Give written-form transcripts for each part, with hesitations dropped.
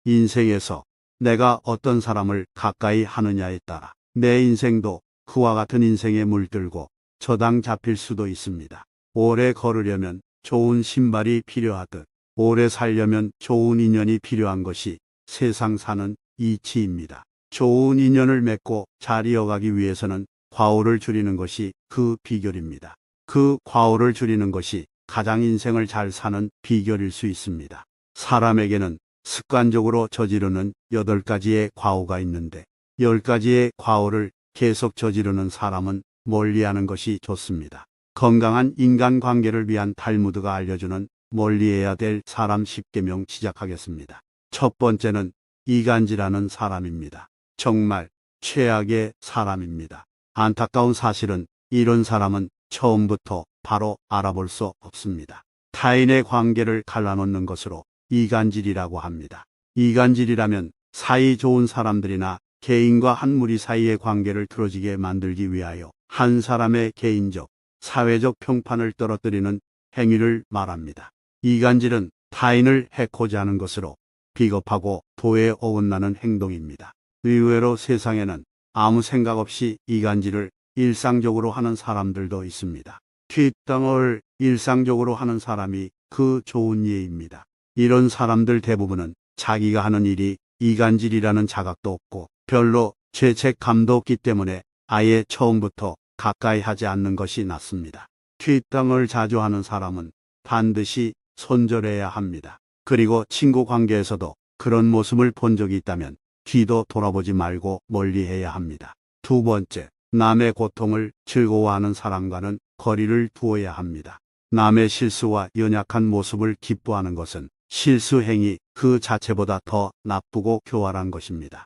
인생에서 내가 어떤 사람을 가까이 하느냐에 따라 내 인생도 그와 같은 인생에 물들고 저당 잡힐 수도 있습니다. 오래 걸으려면 좋은 신발이 필요하듯 오래 살려면 좋은 인연이 필요한 것이 세상 사는 이치입니다. 좋은 인연을 맺고 잘 이어가기 위해서는 과오를 줄이는 것이 그 비결입니다. 그 과오를 줄이는 것이 가장 인생을 잘 사는 비결일 수 있습니다. 사람에게는 습관적으로 저지르는 8가지의 과오가 있는데 10가지의 과오를 계속 저지르는 사람은 멀리하는 것이 좋습니다. 건강한 인간관계를 위한 탈무드가 알려주는 멀리해야 될 사람 10계명 시작하겠습니다. 첫 번째는 이간질하는 사람입니다. 정말 최악의 사람입니다. 안타까운 사실은 이런 사람은 처음부터 바로 알아볼 수 없습니다. 타인의 관계를 갈라놓는 것으로 이간질이라고 합니다. 이간질이라면 사이 좋은 사람들이나 개인과 한 무리 사이의 관계를 틀어지게 만들기 위하여 한 사람의 개인적, 사회적 평판을 떨어뜨리는 행위를 말합니다. 이간질은 타인을 해코지 하는 것으로 비겁하고 도에 어긋나는 행동입니다. 의외로 세상에는 아무 생각 없이 이간질을 일상적으로 하는 사람들도 있습니다. 뒷담화를 일상적으로 하는 사람이 그 좋은 예입니다. 이런 사람들 대부분은 자기가 하는 일이 이간질이라는 자각도 없고 별로 죄책감도 없기 때문에 아예 처음부터 가까이 하지 않는 것이 낫습니다. 뒷담을 자주 하는 사람은 반드시 손절해야 합니다. 그리고 친구 관계에서도 그런 모습을 본 적이 있다면 뒤도 돌아보지 말고 멀리해야 합니다. 두 번째, 남의 고통을 즐거워하는 사람과는 거리를 두어야 합니다. 남의 실수와 연약한 모습을 기뻐하는 것은 실수 행위 그 자체보다 더 나쁘고 교활한 것입니다.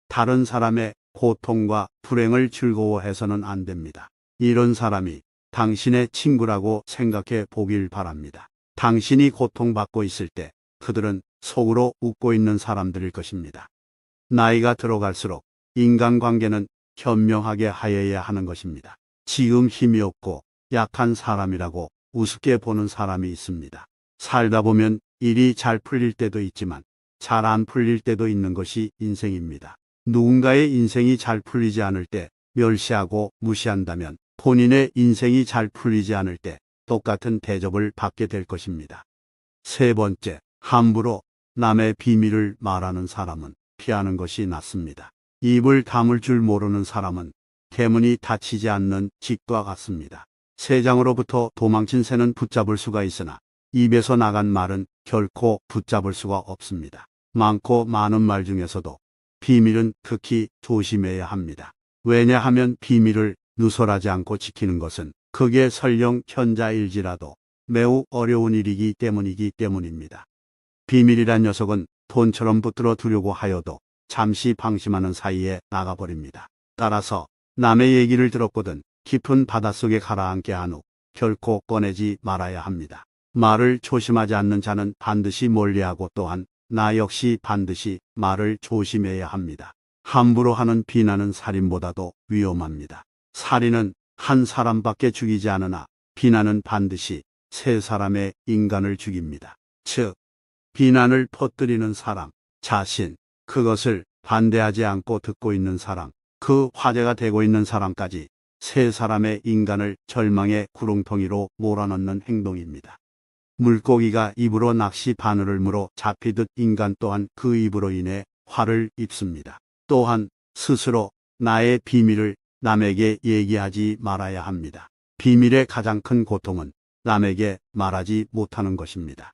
다른 사람의 고통과 불행을 즐거워해서는 안 됩니다. 이런 사람이 당신의 친구라고 생각해 보길 바랍니다. 당신이 고통받고 있을 때 그들은 속으로 웃고 있는 사람들일 것입니다. 나이가 들어갈수록 인간관계는 현명하게 하여야 하는 것입니다. 지금 힘이 없고 약한 사람이라고 우습게 보는 사람이 있습니다. 살다 보면 일이 잘 풀릴 때도 있지만 잘 안 풀릴 때도 있는 것이 인생입니다. 누군가의 인생이 잘 풀리지 않을 때 멸시하고 무시한다면 본인의 인생이 잘 풀리지 않을 때 똑같은 대접을 받게 될 것입니다. 세 번째, 함부로 남의 비밀을 말하는 사람은 피하는 것이 낫습니다. 입을 다물 줄 모르는 사람은 대문이 닫히지 않는 집과 같습니다. 새장으로부터 도망친 새는 붙잡을 수가 있으나 입에서 나간 말은 결코 붙잡을 수가 없습니다. 많고 많은 말 중에서도 비밀은 특히 조심해야 합니다. 왜냐하면 비밀을 누설하지 않고 지키는 것은 그게 설령 현자일지라도 매우 어려운 일이기 때문입니다. 비밀이란 녀석은 돈처럼 붙들어 두려고 하여도 잠시 방심하는 사이에 나가버립니다. 따라서 남의 얘기를 들었거든 깊은 바닷속에 가라앉게 한 후 결코 꺼내지 말아야 합니다. 말을 조심하지 않는 자는 반드시 멀리하고 또한 나 역시 반드시 말을 조심해야 합니다. 함부로 하는 비난은 살인보다도 위험합니다. 살인은 한 사람밖에 죽이지 않으나 비난은 반드시 세 사람의 인간을 죽입니다. 즉, 비난을 퍼뜨리는 사람, 자신, 그것을 반대하지 않고 듣고 있는 사람, 그 화제가 되고 있는 사람까지 세 사람의 인간을 절망의 구렁텅이로 몰아넣는 행동입니다. 물고기가 입으로 낚시 바늘을 물어 잡히듯 인간 또한 그 입으로 인해 화를 입습니다. 또한 스스로 나의 비밀을 남에게 얘기하지 말아야 합니다. 비밀의 가장 큰 고통은 남에게 말하지 못하는 것입니다.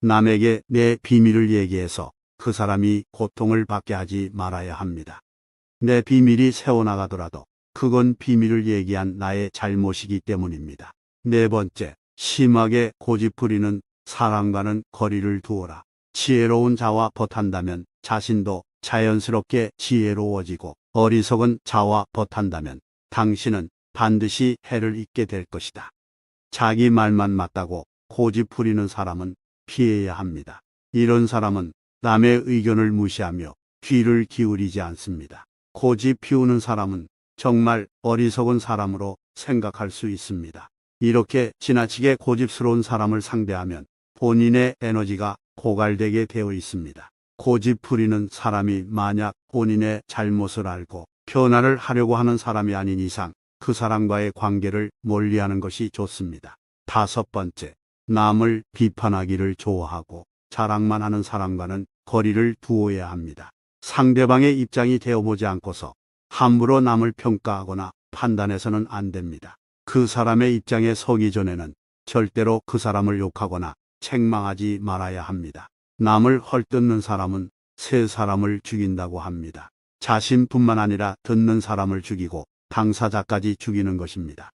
남에게 내 비밀을 얘기해서 그 사람이 고통을 받게 하지 말아야 합니다. 내 비밀이 새어나가더라도 그건 비밀을 얘기한 나의 잘못이기 때문입니다. 네 번째, 심하게 고집부리는 사람과는 거리를 두어라. 지혜로운 자와 벗한다면 자신도 자연스럽게 지혜로워지고 어리석은 자와 벗한다면 당신은 반드시 해를 입게 될 것이다. 자기 말만 맞다고 고집 부리는 사람은 피해야 합니다. 이런 사람은 남의 의견을 무시하며 귀를 기울이지 않습니다. 고집 피우는 사람은 정말 어리석은 사람으로 생각할 수 있습니다. 이렇게 지나치게 고집스러운 사람을 상대하면 본인의 에너지가 고갈되게 되어 있습니다. 고집 부리는 사람이 만약 본인의 잘못을 알고 변화를 하려고 하는 사람이 아닌 이상 그 사람과의 관계를 멀리하는 것이 좋습니다. 다섯 번째, 남을 비판하기를 좋아하고 자랑만 하는 사람과는 거리를 두어야 합니다. 상대방의 입장이 되어보지 않고서 함부로 남을 평가하거나 판단해서는 안 됩니다. 그 사람의 입장에 서기 전에는 절대로 그 사람을 욕하거나 책망하지 말아야 합니다. 남을 헐뜯는 사람은 세 사람을 죽인다고 합니다. 자신뿐만 아니라 듣는 사람을 죽이고 당사자까지 죽이는 것입니다.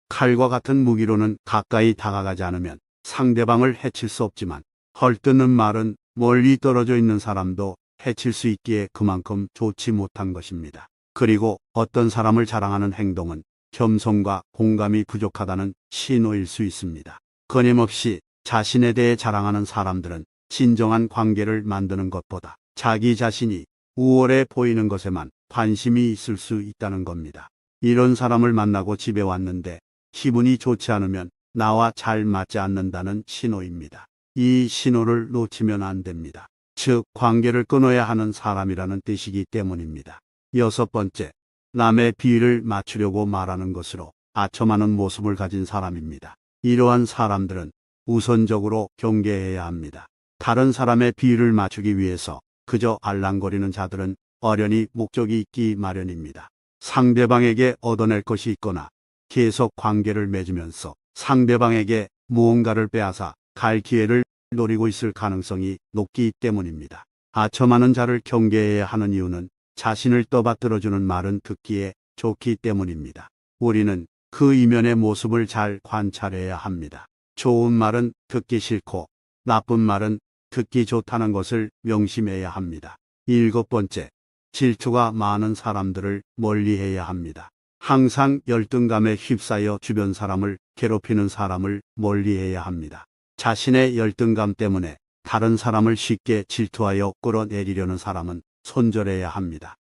칼과 같은 무기로는 가까이 다가가지 않으면 상대방을 해칠 수 없지만 헐뜯는 말은 멀리 떨어져 있는 사람도 해칠 수 있기에 그만큼 좋지 못한 것입니다. 그리고 어떤 사람을 자랑하는 행동은 겸손과 공감이 부족하다는 신호일 수 있습니다. 끊임없이 자신에 대해 자랑하는 사람들은 진정한 관계를 만드는 것보다 자기 자신이 우월해 보이는 것에만 관심이 있을 수 있다는 겁니다. 이런 사람을 만나고 집에 왔는데 기분이 좋지 않으면 나와 잘 맞지 않는다는 신호입니다. 이 신호를 놓치면 안 됩니다. 즉, 관계를 끊어야 하는 사람이라는 뜻이기 때문입니다. 여섯 번째, 남의 비위를 맞추려고 말하는 것으로 아첨하는 모습을 가진 사람입니다. 이러한 사람들은 우선적으로 경계해야 합니다. 다른 사람의 비위를 맞추기 위해서 그저 알랑거리는 자들은 어련히 목적이 있기 마련입니다. 상대방에게 얻어낼 것이 있거나 계속 관계를 맺으면서 상대방에게 무언가를 빼앗아 갈 기회를 노리고 있을 가능성이 높기 때문입니다. 아첨하는 자를 경계해야 하는 이유는 자신을 떠받들어주는 말은 듣기에 좋기 때문입니다. 우리는 그 이면의 모습을 잘 관찰해야 합니다. 좋은 말은 듣기 싫고 나쁜 말은 듣기 좋다는 것을 명심해야 합니다. 일곱 번째, 질투가 많은 사람들을 멀리해야 합니다. 항상 열등감에 휩싸여 주변 사람을 괴롭히는 사람을 멀리해야 합니다. 자신의 열등감 때문에 다른 사람을 쉽게 질투하여 끌어내리려는 사람은 손절해야 합니다.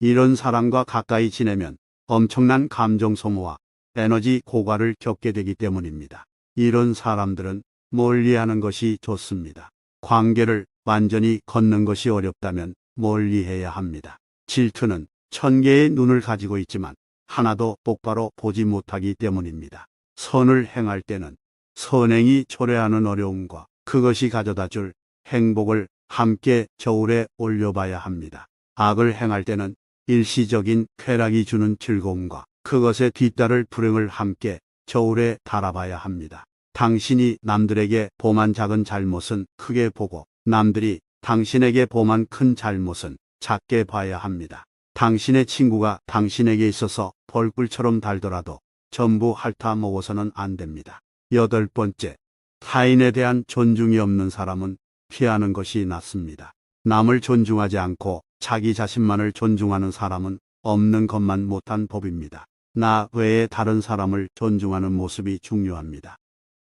이런 사람과 가까이 지내면 엄청난 감정 소모와 에너지 고갈을 겪게 되기 때문입니다. 이런 사람들은 멀리하는 것이 좋습니다. 관계를 완전히 걷는 것이 어렵다면 멀리해야 합니다. 질투는 1000개의 눈을 가지고 있지만 하나도 똑바로 보지 못하기 때문입니다. 선을 행할 때는 선행이 초래하는 어려움과 그것이 가져다 줄 행복을 함께 저울에 올려봐야 합니다. 악을 행할 때는 일시적인 쾌락이 주는 즐거움과 그것에 뒤따를 불행을 함께 저울에 달아봐야 합니다. 당신이 남들에게 범한 작은 잘못은 크게 보고 남들이 당신에게 범한 큰 잘못은 작게 봐야 합니다. 당신의 친구가 당신에게 있어서 벌꿀처럼 달더라도 전부 핥아 먹어서는 안 됩니다. 여덟 번째, 타인에 대한 존중이 없는 사람은 피하는 것이 낫습니다. 남을 존중하지 않고 자기 자신만을 존중하는 사람은 없는 것만 못한 법입니다. 나 외에 다른 사람을 존중하는 모습이 중요합니다.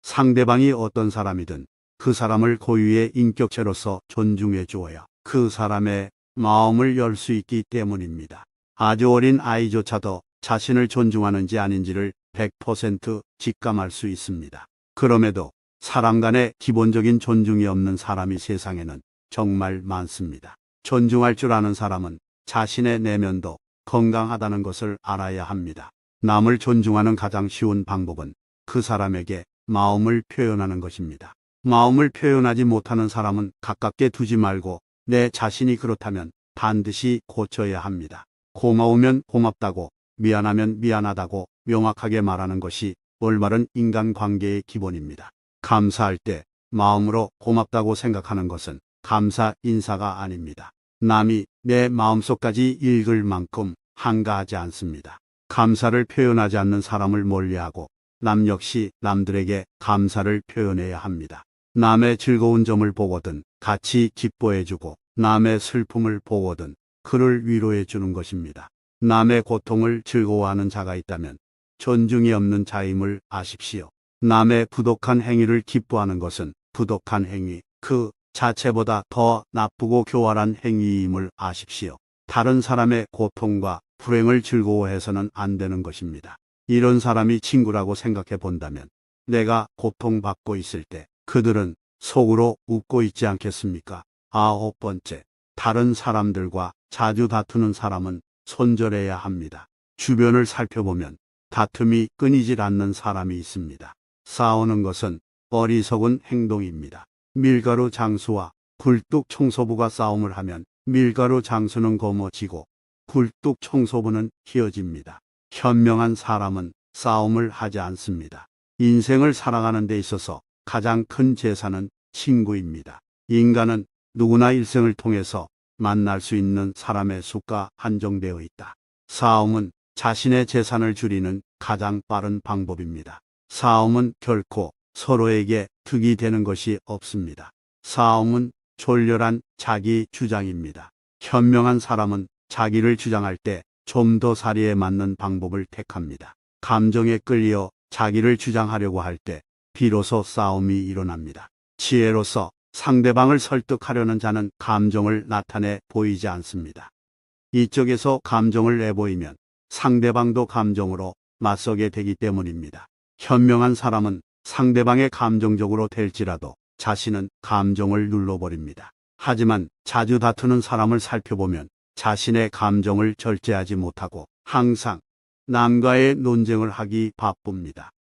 상대방이 어떤 사람이든 그 사람을 고유의 인격체로서 존중해 주어야 그 사람의 마음을 열 수 있기 때문입니다. 아주 어린 아이조차도 자신을 존중하는지 아닌지를 100% 직감할 수 있습니다. 그럼에도 사람 간의 기본적인 존중이 없는 사람이 세상에는 정말 많습니다. 존중할 줄 아는 사람은 자신의 내면도 건강하다는 것을 알아야 합니다. 남을 존중하는 가장 쉬운 방법은 그 사람에게 마음을 표현하는 것입니다. 마음을 표현하지 못하는 사람은 가깝게 두지 말고 내 자신이 그렇다면 반드시 고쳐야 합니다. 고마우면 고맙다고, 미안하면 미안하다고 명확하게 말하는 것이 올바른 인간관계의 기본입니다. 감사할 때 마음으로 고맙다고 생각하는 것은 감사 인사가 아닙니다. 남이 내 마음속까지 읽을 만큼 한가하지 않습니다. 감사를 표현하지 않는 사람을 멀리하고 남 역시 남들에게 감사를 표현해야 합니다. 남의 즐거운 점을 보거든 같이 기뻐해주고 남의 슬픔을 보거든 그를 위로해 주는 것입니다. 남의 고통을 즐거워하는 자가 있다면 존중이 없는 자임을 아십시오. 남의 부독한 행위를 기뻐하는 것은 부독한 행위, 그 자체보다 더 나쁘고 교활한 행위임을 아십시오. 다른 사람의 고통과 불행을 즐거워해서는 안 되는 것입니다. 이런 사람이 친구라고 생각해 본다면 내가 고통받고 있을 때 그들은 속으로 웃고 있지 않겠습니까? 9번째, 다른 사람들과 자주 다투는 사람은 손절해야 합니다. 주변을 살펴보면 다툼이 끊이질 않는 사람이 있습니다. 싸우는 것은 어리석은 행동입니다. 밀가루 장수와 굴뚝 청소부가 싸움을 하면 밀가루 장수는 거머쥐고 굴뚝 청소부는 휘어집니다. 현명한 사람은 싸움을 하지 않습니다. 인생을 살아가는 데 있어서 가장 큰 재산은 친구입니다. 인간은 누구나 일생을 통해서 만날 수 있는 사람의 수가 한정되어 있다. 싸움은 자신의 재산을 줄이는 가장 빠른 방법입니다. 싸움은 결코 서로에게 득이 되는 것이 없습니다. 싸움은 졸렬한 자기 주장입니다. 현명한 사람은 자기를 주장할 때 좀 더 사리에 맞는 방법을 택합니다. 감정에 끌려 자기를 주장하려고 할 때 비로소 싸움이 일어납니다. 지혜로서 상대방을 설득하려는 자는 감정을 나타내 보이지 않습니다. 이쪽에서 감정을 내보이면 상대방도 감정으로 맞서게 되기 때문입니다. 현명한 사람은 상대방의 감정적으로 될지라도 자신은 감정을 눌러버립니다. 하지만 자주 다투는 사람을 살펴보면 자신의 감정을 절제하지 못하고 항상 남과의 논쟁을 하기 바쁩니다.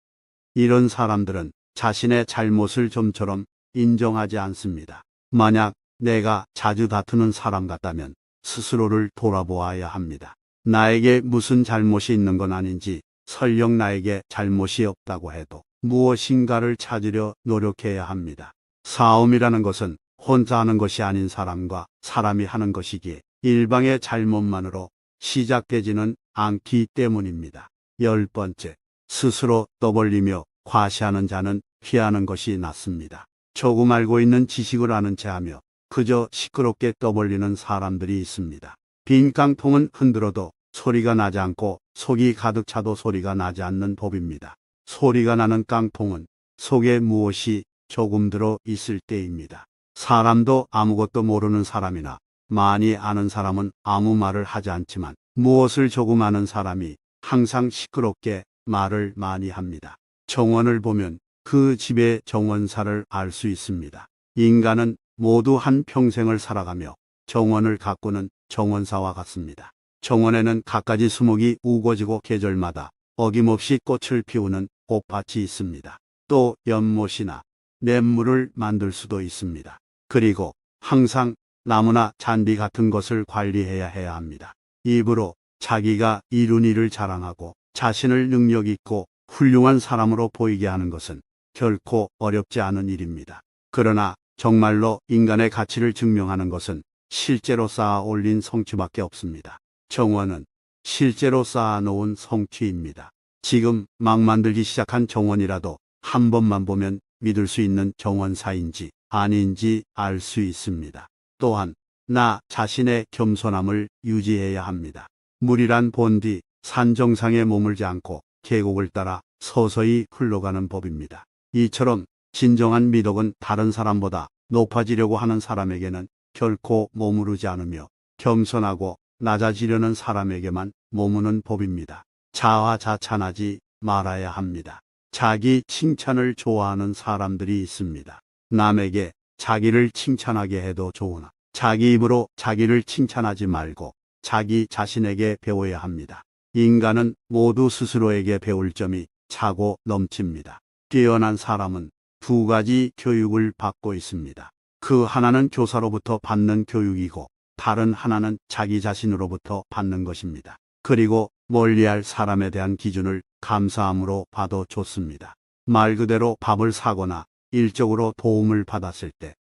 이런 사람들은 자신의 잘못을 좀처럼 인정하지 않습니다. 만약 내가 자주 다투는 사람 같다면 스스로를 돌아보아야 합니다. 나에게 무슨 잘못이 있는 건 아닌지, 설령 나에게 잘못이 없다고 해도 무엇인가를 찾으려 노력해야 합니다. 싸움이라는 것은 혼자 하는 것이 아닌 사람과 사람이 하는 것이기에 일방의 잘못만으로 시작되지는 않기 때문입니다. 10번째, 스스로 떠벌리며 과시하는 자는 피하는 것이 낫습니다. 조금 알고 있는 지식을 아는 체하며 그저 시끄럽게 떠벌리는 사람들이 있습니다. 빈 깡통은 흔들어도 소리가 나지 않고 속이 가득 차도 소리가 나지 않는 법입니다. 소리가 나는 깡통은 속에 무엇이 조금 들어 있을 때입니다. 사람도 아무것도 모르는 사람이나 많이 아는 사람은 아무 말을 하지 않지만 무엇을 조금 아는 사람이 항상 시끄럽게 말을 많이 합니다. 정원을 보면 그 집의 정원사를 알 수 있습니다. 인간은 모두 한 평생을 살아가며 정원을 가꾸는 정원사와 같습니다. 정원에는 갖가지 수목이 우거지고 계절마다 어김없이 꽃을 피우는 꽃밭이 있습니다. 또 연못이나 냇물을 만들 수도 있습니다. 그리고 항상 나무나 잔디 같은 것을 관리해야 합니다. 입으로 자기가 이룬 일을 자랑하고 자신을 능력 있고 훌륭한 사람으로 보이게 하는 것은 결코 어렵지 않은 일입니다. 그러나 정말로 인간의 가치를 증명하는 것은 실제로 쌓아 올린 성취밖에 없습니다. 정원은 실제로 쌓아놓은 성취입니다. 지금 막 만들기 시작한 정원이라도 한 번만 보면 믿을 수 있는 정원사인지 아닌지 알 수 있습니다. 또한 나 자신의 겸손함을 유지해야 합니다. 물이란 본디 산 정상에 머물지 않고 계곡을 따라 서서히 흘러가는 법입니다. 이처럼 진정한 미덕은 다른 사람보다 높아지려고 하는 사람에게는 결코 머무르지 않으며 겸손하고 낮아지려는 사람에게만 머무는 법입니다. 자화자찬하지 말아야 합니다. 자기 칭찬을 좋아하는 사람들이 있습니다. 남에게 자기를 칭찬하게 해도 좋으나 자기 입으로 자기를 칭찬하지 말고 자기 자신에게 배워야 합니다. 인간은 모두 스스로에게 배울 점이 차고 넘칩니다. 뛰어난 사람은 두 가지 교육을 받고 있습니다. 그 하나는 교사로부터 받는 교육이고 다른 하나는 자기 자신으로부터 받는 것입니다. 그리고 멀리할 사람에 대한 기준을 감사함으로 봐도 좋습니다. 말 그대로 밥을 사거나 일적으로 도움을 받았을 때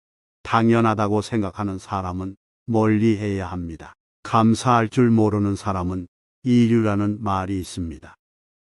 당연하다고 생각하는 사람은 멀리해야 합니다. 감사할 줄 모르는 사람은 이류라는 말이 있습니다.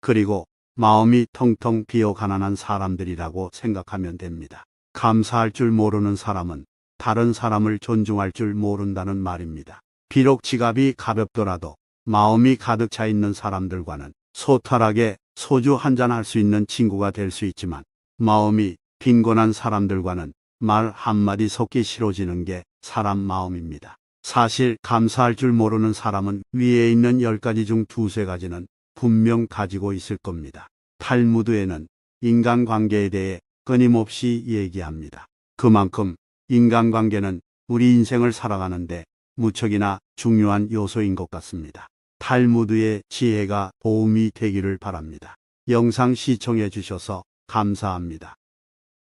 그리고 마음이 텅텅 비어 가난한 사람들이라고 생각하면 됩니다. 감사할 줄 모르는 사람은 다른 사람을 존중할 줄 모른다는 말입니다. 비록 지갑이 가볍더라도 마음이 가득 차 있는 사람들과는 소탈하게 소주 한잔 할 수 있는 친구가 될 수 있지만 마음이 빈곤한 사람들과는 말 한마디 섞기 싫어지는 게 사람 마음입니다. 사실 감사할 줄 모르는 사람은 위에 있는 10가지 중 두세 가지는 분명 가지고 있을 겁니다. 탈무드에는 인간관계에 대해 끊임없이 얘기합니다. 그만큼 인간관계는 우리 인생을 살아가는데 무척이나 중요한 요소인 것 같습니다. 탈무드의 지혜가 도움이 되기를 바랍니다. 영상 시청해 주셔서 감사합니다.